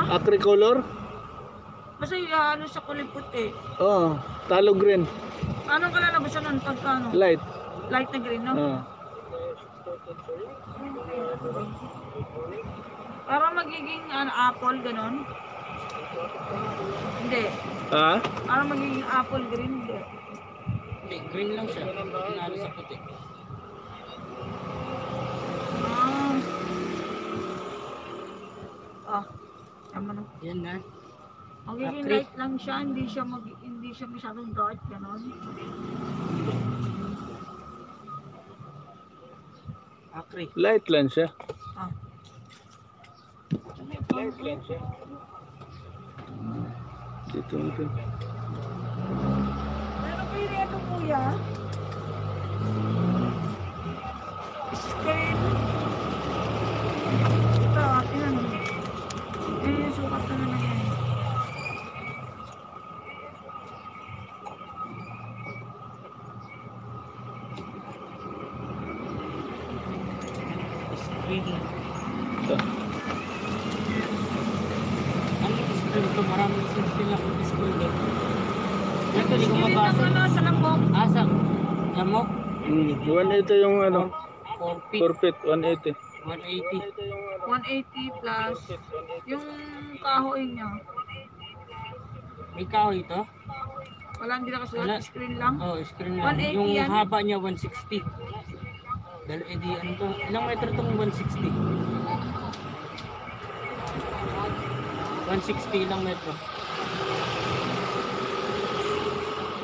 Acricolor? Basta ano sa kulay puti. Oo, talo green. Anong kalalabasan nun pagkano? Light. Light na green, no? Oo. Para magiging apple, ganon? Hindi. Ha? Para magiging apple green, hindi. Hindi, green lang siya. Pinalo sa puti. Tama na. Yan na. Magiging Acry. light lang siya, hindi siya masyadong dark, ganon. Acry. Light lang siya. Light lang siya. Dito natin. Ano ba yun ito, kuya? Screen. Ito, tingnan mo. Yung sukat na naman yan. Screen. Ito. Ano yung screen to? Maraming screen lang yung screen dito. Ito, di ko Screen mabasa. ng sa lambok. Asa? Lamok? 180 yung ano. 4 feet. 4 feet, 180. 180. 180 plus yung kahoy niya. May kahoy ito? Wala, hindi na Wala. kasulat. Screen lang. Oh, screen lang. 180 Yung yan. haba niya 160. Dahil edi ano to? Ilang metro tong 160? 160 ilang metro.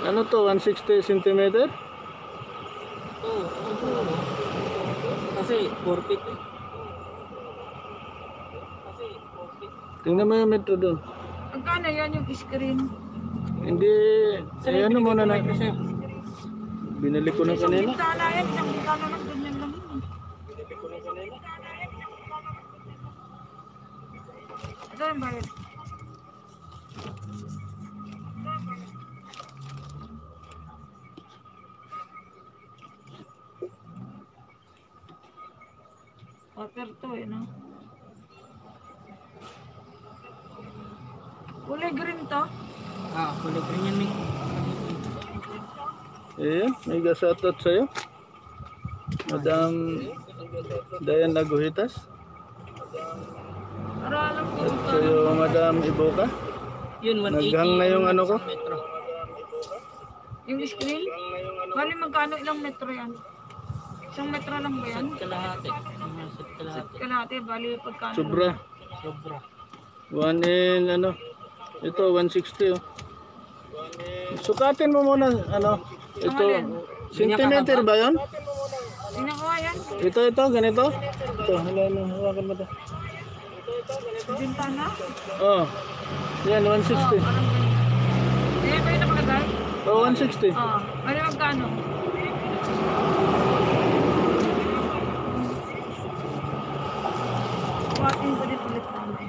Ano to, 160 centimeter? Oo, siguro. Kasi 4 feet eh. Tingnan mo yung metro doon. Magkano yan yung screen? Hindi, eh ano muna na. Metro siya. Binili ko na Isang kanina. bintana yan, isang bintana lang, ganyan lang yun. Ito yung bayad. Water to eh, no? Kulay green to. Kulay green yan eh. Ayan, may gasoutout sa'yo. Madam Dayan Naguhitas. Para alam ko At kung sa'yo, Madam Iboka. Yun, 180. Naghang na yung ano ko. isang metro. yung screen. Bali magkano, ilang metro yan? Isang metro lang ba yan? Set kalahati. Set kalahati. Kalahati, bali pagkano? Sobra. Sobra. 1 in ano. Ito, 160 oh. Sukatin mo muna, ano. Ito, centimeter ba yun? Sinakuha yan? Ito, ganito. Ito, hawakan mo ito. Bintana? Oh, yan, 160. Parang ganyan. Eh, ba yung nakalagay? Oh, 160. Bali magkano? Kuhatin ko din ulit namin.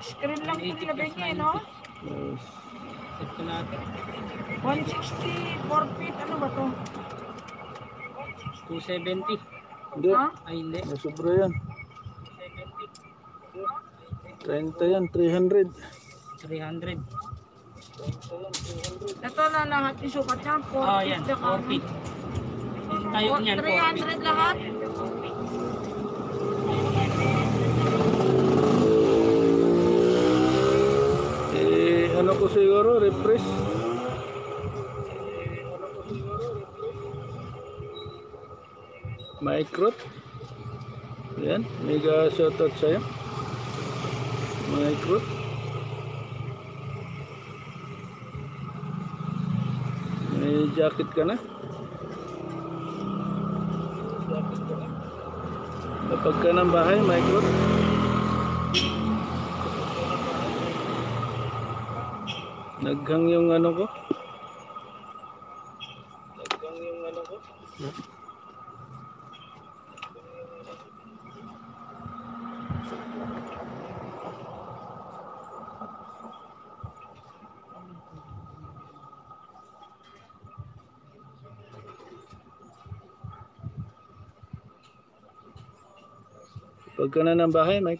Screen lang ito nilagay niya, no? Yes. Set kalahati. 160, 4 feet, ano ba to? 270. Hindi, Ha? Ay, hindi. may sobra yan. 30 yan, 300. 300. Ito na lahat yung sukat niya, 4 Oh, feet. yan. saka 4 feet. Yung tayo niyan, 4 feet. 300 lahat? Ano ko siguro, refresh. Microt. Yan, mega shoutout sa'yo. Microt. May jacket ka na. Kapag ka ng bahay, Microt. Naghang yung ano ko. Ito Pagka na ng bahay, may